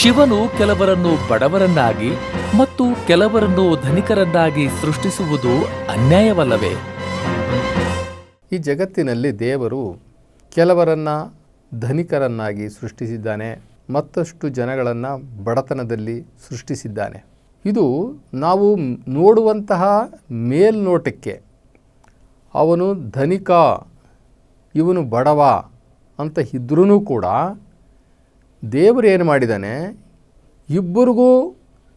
ಶಿವನು ಕೆಲವರನ್ನು ಬಡವರನ್ನಾಗಿ ಮತ್ತು ಕೆಲವರನ್ನು ಧನಿಕರನ್ನಾಗಿ ಸೃಷ್ಟಿಸುವುದು ಅನ್ಯಾಯವಲ್ಲವೇ? ಈ ಜಗತ್ತಿನಲ್ಲಿ ದೇವರು ಕೆಲವರನ್ನು ಧನಿಕರನ್ನಾಗಿ ಸೃಷ್ಟಿಸಿದ್ದಾನೆ, ಮತ್ತಷ್ಟು ಜನಗಳನ್ನು ಬಡತನದಲ್ಲಿ ಸೃಷ್ಟಿಸಿದ್ದಾನೆ. ಇದು ನಾವು ನೋಡುವಂತಹ ಮೇಲ್ನೋಟಕ್ಕೆ ಅವನು ಧನಿಕ, ಇವನು ಬಡವ ಅಂತ ಇದ್ರೂ ಕೂಡ ದೇವರು ಏನು ಮಾಡಿದ್ದಾನೆ, ಇಬ್ಬರಿಗೂ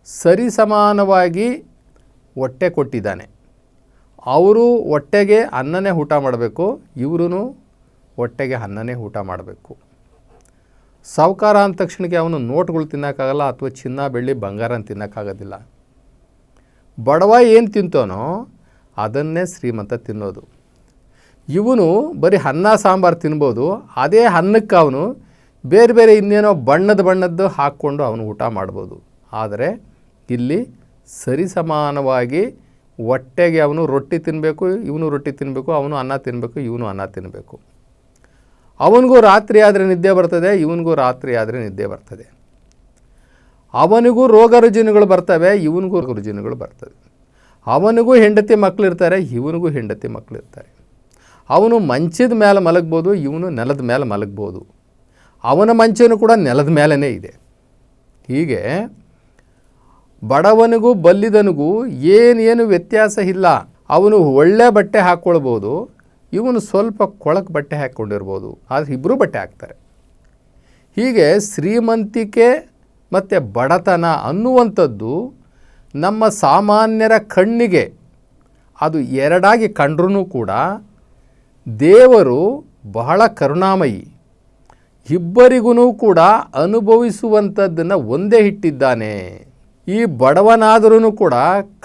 ಸರಿಸಮಾನವಾಗಿ ಹೊಟ್ಟೆ ಕೊಟ್ಟಿದ್ದಾನೆ. ಅವರು ಹೊಟ್ಟೆಗೆ ಅನ್ನನೇ ಊಟ ಮಾಡಬೇಕು, ಇವರು ಹೊಟ್ಟೆಗೆ ಅನ್ನನೇ ಊಟ ಮಾಡಬೇಕು. ಸಾಹುಕಾರ ಅಂದ ತಕ್ಷಣಕ್ಕೆ ಅವನು ನೋಟ್ಗಳು ತಿನ್ನೋಕ್ಕಾಗಲ್ಲ, ಅಥವಾ ಚಿನ್ನ ಬೆಳ್ಳಿ ಬಂಗಾರ ತಿನ್ನೋಕ್ಕಾಗೋದಿಲ್ಲ. ಬಡವ ಏನು ತಿಂತಾನೋ ಅದನ್ನೇ ಶ್ರೀಮಂತ ತಿನ್ನೋದು. ಇವನು ಬರೀ ಅನ್ನ ಸಾಂಬಾರು ತಿನ್ಬೋದು, ಅದೇ ಅನ್ನಕ್ಕೆ ಅವನು ಬೇರೆ ಬೇರೆ ಇನ್ನೇನೋ ಬಣ್ಣದ್ದು ಹಾಕ್ಕೊಂಡು ಅವನು ಊಟ ಮಾಡ್ಬೋದು. ಆದರೆ ಇಲ್ಲಿ ಸರಿಸಮಾನವಾಗಿ ಹೊಟ್ಟೆಗೆ ಅವನು ರೊಟ್ಟಿ ತಿನ್ನಬೇಕು, ಇವನು ರೊಟ್ಟಿ ತಿನ್ನಬೇಕು, ಅವನು ಅನ್ನ ತಿನ್ನಬೇಕು, ಇವನು ಅನ್ನ ತಿನ್ನಬೇಕು. ಅವನಿಗೂ ರಾತ್ರಿ ಆದರೆ ನಿದ್ದೆ ಬರ್ತದೆ, ಇವನಿಗೂ ರಾತ್ರಿ ಆದರೆ ನಿದ್ದೆ ಬರ್ತದೆ. ಅವನಿಗೂ ರೋಗ ರುಜಿನಗಳು ಬರ್ತವೆ, ಇವನಿಗೂ ರುಜಿನಗಳು ಬರ್ತವೆ. ಅವನಿಗೂ ಹೆಂಡತಿ ಮಕ್ಕಳಿರ್ತಾರೆ, ಇವನಿಗೂ ಹೆಂಡತಿ ಮಕ್ಕಳಿರ್ತಾರೆ. ಅವನು ಮಂಚದ ಮೇಲೆ ಮಲಗ್ಬೋದು, ಇವನು ನೆಲದ ಮೇಲೆ ಮಲಗ್ಬೋದು. ಅವನ ಮಂಚನೂ ಕೂಡ ನೆಲದ ಮೇಲೇ ಇದೆ. ಹೀಗೆ ಬಡವನಿಗೂ ಬಲ್ಲಿದನಿಗೂ ಏನೇನು ವ್ಯತ್ಯಾಸ ಇಲ್ಲ. ಅವನು ಒಳ್ಳೆ ಬಟ್ಟೆ ಹಾಕ್ಕೊಳ್ಬೋದು, ಇವನು ಸ್ವಲ್ಪ ಕೊಳಕು ಬಟ್ಟೆ ಹಾಕ್ಕೊಂಡಿರ್ಬೋದು, ಆದರೆ ಇಬ್ಬರೂ ಬಟ್ಟೆ ಹಾಕ್ತಾರೆ. ಹೀಗೆ ಶ್ರೀಮಂತಿಕೆ ಮತ್ತು ಬಡತನ ಅನ್ನುವಂಥದ್ದು ನಮ್ಮ ಸಾಮಾನ್ಯರ ಕಣ್ಣಿಗೆ ಅದು ಎರಡಾಗಿ ಕಂಡ್ರೂ ಕೂಡ ದೇವರು ಬಹಳ ಕರುಣಾಮಯಿ. ಇಬ್ಬರಿಗೂ ಕೂಡ ಅನುಭವಿಸುವಂಥದ್ದನ್ನು ಒಂದೇ ಇಟ್ಟಿದ್ದಾನೆ. ಈ ಬಡವನಾದರೂ ಕೂಡ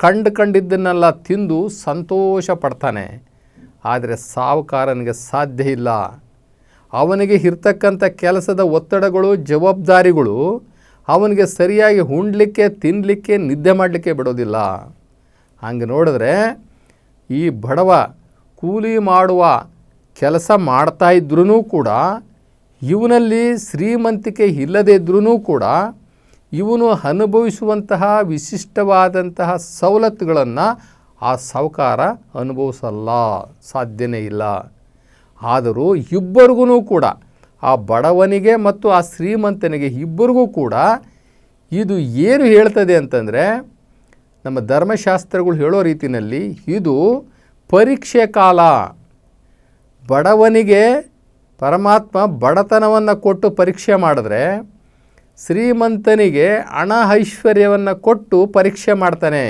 ಕಂಡಿದ್ದನ್ನೆಲ್ಲ ತಿಂದು ಸಂತೋಷ ಪಡ್ತಾನೆ. ಆದರೆ ಸಾಹುಕಾರನಿಗೆ ಸಾಧ್ಯ ಇಲ್ಲ. ಅವನಿಗೆ ಇರ್ತಕ್ಕಂಥ ಕೆಲಸದ ಒತ್ತಡಗಳು, ಜವಾಬ್ದಾರಿಗಳು ಅವನಿಗೆ ಸರಿಯಾಗಿ ಉಣ್ಲಿಕ್ಕೆ, ತಿನ್ನಲಿಕ್ಕೆ, ನಿದ್ದೆ ಮಾಡಲಿಕ್ಕೆ ಬಿಡೋದಿಲ್ಲ. ಹಂಗೆ ನೋಡಿದ್ರೆ ಈ ಬಡವ ಕೂಲಿ ಮಾಡುವ ಕೆಲಸ ಮಾಡ್ತಾ ಇದ್ರೂ ಕೂಡ ಇವನಲ್ಲಿ ಶ್ರೀಮಂತಿಕೆ ಇಲ್ಲದೇ ಇದ್ರೂ ಕೂಡ ಇವನು ಅನುಭವಿಸುವಂತಹ ವಿಶಿಷ್ಟವಾದಂತಹ ಸವಲತ್ತುಗಳನ್ನು ಆ ಸಾಹುಕಾರ ಅನುಭವಿಸಲ್ಲ, ಸಾಧ್ಯನೇ ಇಲ್ಲ. ಆದರೂ ಇಬ್ಬರಿಗೂ ಕೂಡ, ಆ ಬಡವನಿಗೆ ಮತ್ತು ಆ ಶ್ರೀಮಂತನಿಗೆ ಇಬ್ಬರಿಗೂ ಕೂಡ ಇದು ಏನು ಹೇಳ್ತದೆ ಅಂತಂದರೆ, ನಮ್ಮ ಧರ್ಮಶಾಸ್ತ್ರಗಳು ಹೇಳೋ ರೀತಿಯಲ್ಲಿ ಇದು ಪರೀಕ್ಷೆ ಕಾಲ. ಬಡವನಿಗೆ ಪರಮಾತ್ಮ ಬಡತನವನ್ನು ಕೊಟ್ಟು ಪರೀಕ್ಷೆ ಮಾಡಿದ್ರೆ, ಶ್ರೀಮಂತನಿಗೆ ಹಣ ಐಶ್ವರ್ಯವನ್ನು ಕೊಟ್ಟು ಪರೀಕ್ಷೆ ಮಾಡ್ತಾನೆ.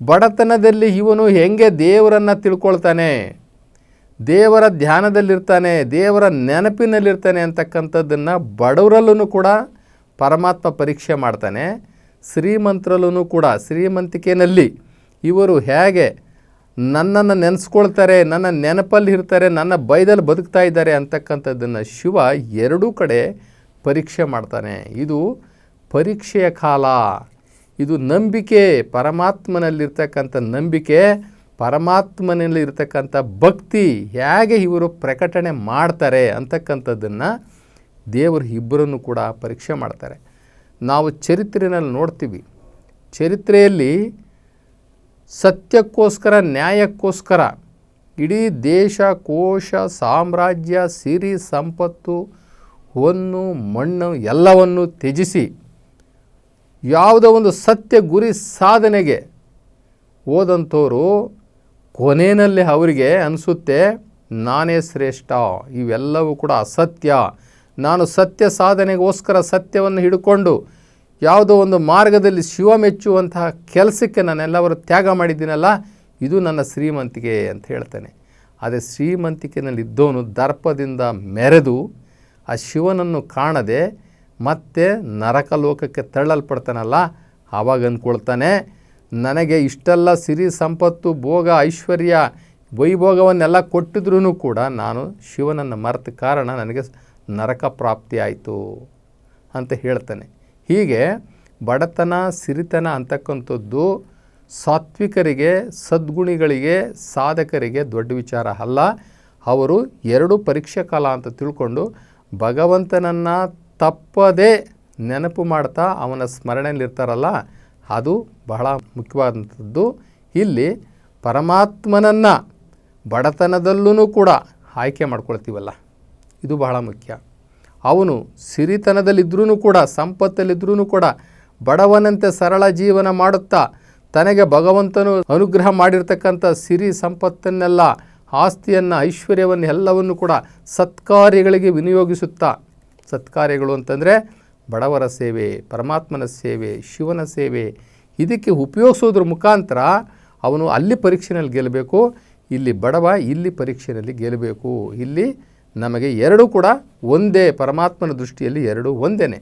ಬಡತನದಲ್ಲಿ ಇವನು ಹೆಂಗೆ ದೇವರನ್ನು ತಿಳ್ಕೊಳ್ತಾನೆ, ದೇವರ ಧ್ಯಾನದಲ್ಲಿರ್ತಾನೆ, ದೇವರ ನೆನಪಿನಲ್ಲಿರ್ತಾನೆ ಅಂತಕ್ಕಂಥದ್ದನ್ನು ಬಡವರಲ್ಲೂ ಕೂಡ ಪರಮಾತ್ಮ ಪರೀಕ್ಷೆ ಮಾಡ್ತಾನೆ. ಶ್ರೀಮಂತರಲ್ಲೂ ಕೂಡ ಶ್ರೀಮಂತಿಕೆಯಲ್ಲಿ ಇವರು ಹೇಗೆ ನನ್ನನ್ನು ನೆನೆಸ್ಕೊಳ್ತಾರೆ, ನನ್ನ ನೆನಪಲ್ಲಿ ಇರ್ತಾರೆ, ನನ್ನ ಬೈದಲ್ಲಿ ಬದುಕ್ತಾ ಇದ್ದಾರೆ ಅಂತಕ್ಕಂಥದ್ದನ್ನು ಶಿವ ಎರಡೂ ಕಡೆ ಪರೀಕ್ಷೆ ಮಾಡ್ತಾನೆ. ಇದು ಪರೀಕ್ಷೆಯ ಕಾಲ. ಇದು ನಂಬಿಕೆ, ಪರಮಾತ್ಮನಲ್ಲಿರ್ತಕ್ಕಂಥ ನಂಬಿಕೆ, ಪರಮಾತ್ಮನಲ್ಲಿರ್ತಕ್ಕಂಥ ಭಕ್ತಿ ಹೇಗೆ ಇವರು ಪ್ರಕಟಣೆ ಮಾಡ್ತಾರೆ ಅಂತಕ್ಕಂಥದ್ದನ್ನು ದೇವರು ಇಬ್ಬರನ್ನು ಕೂಡ ಪರೀಕ್ಷೆ ಮಾಡ್ತಾರೆ. ನಾವು ಚರಿತ್ರೆಯಲ್ಲಿ ನೋಡ್ತೀವಿ, ಚರಿತ್ರೆಯಲ್ಲಿ ಸತ್ಯಕ್ಕೋಸ್ಕರ, ನ್ಯಾಯಕ್ಕೋಸ್ಕರ ಇಡೀ ದೇಶ, ಕೋಶ, ಸಾಮ್ರಾಜ್ಯ, ಸಿರಿ ಸಂಪತ್ತು, ಹೊನ್ನು ಮಣ್ಣು ಎಲ್ಲವನ್ನು ತ್ಯಜಿಸಿ ಯಾವುದೋ ಒಂದು ಸತ್ಯ ಗುರಿ ಸಾಧನೆಗೆ ಹೋದಂಥವರು ಕೊನೆಯಲ್ಲಿ ಅವರಿಗೆ ಅನಿಸುತ್ತೆ ನಾನೇ ಶ್ರೇಷ್ಠ, ಇವೆಲ್ಲವೂ ಕೂಡ ಅಸತ್ಯ, ನಾನು ಸತ್ಯ ಸಾಧನೆಗೋಸ್ಕರ ಸತ್ಯವನ್ನು ಹಿಡ್ಕೊಂಡು ಯಾವುದೋ ಒಂದು ಮಾರ್ಗದಲ್ಲಿ ಶಿವ ಮೆಚ್ಚುವಂತಹ ಕೆಲಸಕ್ಕೆ ನಾನೆಲ್ಲವರು ತ್ಯಾಗ ಮಾಡಿದ್ದೀನಲ್ಲ, ಇದು ನನ್ನ ಶ್ರೀಮಂತಿಕೆ ಅಂತ ಹೇಳ್ತಾನೆ. ಅದೇ ಶ್ರೀಮಂತಿಕೆಯಲ್ಲಿದ್ದವನು ದರ್ಪದಿಂದ ಮೆರೆದು ಆ ಶಿವನನ್ನು ಕಾಣದೆ ಮತ್ತೆ ನರಕ ಲೋಕಕ್ಕೆ ತಳ್ಳಲ್ಪಡ್ತಾನಲ್ಲ, ಆವಾಗ ಅಂದ್ಕೊಳ್ತಾನೆ ನನಗೆ ಇಷ್ಟೆಲ್ಲ ಸಿರಿ ಸಂಪತ್ತು, ಭೋಗ, ಐಶ್ವರ್ಯ, ವೈಭೋಗವನ್ನೆಲ್ಲ ಕೊಟ್ಟಿದ್ರೂ ಕೂಡ ನಾನು ಶಿವನನ್ನು ಮರೆತ ಕಾರಣ ನನಗೆ ನರಕ ಪ್ರಾಪ್ತಿ ಆಯಿತು ಅಂತ ಹೇಳ್ತಾನೆ. ಹೀಗೆ ಬಡತನ, ಸಿರಿತನ ಅಂತಕ್ಕಂಥದ್ದು ಸಾತ್ವಿಕರಿಗೆ, ಸದ್ಗುಣಿಗಳಿಗೆ, ಸಾಧಕರಿಗೆ ದೊಡ್ಡ ವಿಚಾರ ಅಲ್ಲ. ಅವರು ಎರಡು ಪರೀಕ್ಷೆ ಕಾಲ ಅಂತ ತಿಳ್ಕೊಂಡು ಭಗವಂತನನ್ನು ತಪ್ಪದೇ ನೆನಪು ಮಾಡ್ತಾ ಅವನ ಸ್ಮರಣೆಯಲ್ಲಿರ್ತಾರಲ್ಲ, ಅದು ಬಹಳ ಮುಖ್ಯವಾದಂಥದ್ದು. ಇಲ್ಲಿ ಪರಮಾತ್ಮನನ್ನು ಬಡತನದಲ್ಲೂ ಕೂಡ ಆಯ್ಕೆ ಮಾಡ್ಕೊಳ್ತೀವಲ್ಲ, ಇದು ಬಹಳ ಮುಖ್ಯ. ಅವನು ಸಿರಿತನದಲ್ಲಿದ್ದರೂ ಕೂಡ, ಸಂಪತ್ತಲ್ಲಿದ್ದರೂ ಕೂಡ ಬಡವನಂತೆ ಸರಳ ಜೀವನ ಮಾಡುತ್ತಾ ತನಗೆ ಭಗವಂತನು ಅನುಗ್ರಹ ಮಾಡಿರ್ತಕ್ಕಂಥ ಸಿರಿ ಸಂಪತ್ತನ್ನೆಲ್ಲ, ಆಸ್ತಿಯನ್ನು, ಐಶ್ವರ್ಯವನ್ನು ಎಲ್ಲವನ್ನು ಕೂಡ ಸತ್ಕಾರ್ಯಗಳಿಗೆ ವಿನಿಯೋಗಿಸುತ್ತಾ, ಸತ್ಕಾರ್ಯಗಳು ಅಂತಂದರೆ ಬಡವರ ಸೇವೆ, ಪರಮಾತ್ಮನ ಸೇವೆ, ಶಿವನ ಸೇವೆ, ಇದಕ್ಕೆ ಉಪಯೋಗಿಸೋದ್ರ ಮುಖಾಂತರ ಅವನು ಅಲ್ಲಿ ಪರೀಕ್ಷೆಯಲ್ಲಿ ಗೆಲ್ಲಬೇಕು. ಇಲ್ಲಿ ಬಡವ ಇಲ್ಲಿ ಪರೀಕ್ಷೆಯಲ್ಲಿ ಗೆಲ್ಲಬೇಕು. ಇಲ್ಲಿ ನಮಗೆ ಎರಡೂ ಕೂಡ ಒಂದೇ, ಪರಮಾತ್ಮನ ದೃಷ್ಟಿಯಲ್ಲಿ ಎರಡೂ ಒಂದೇ.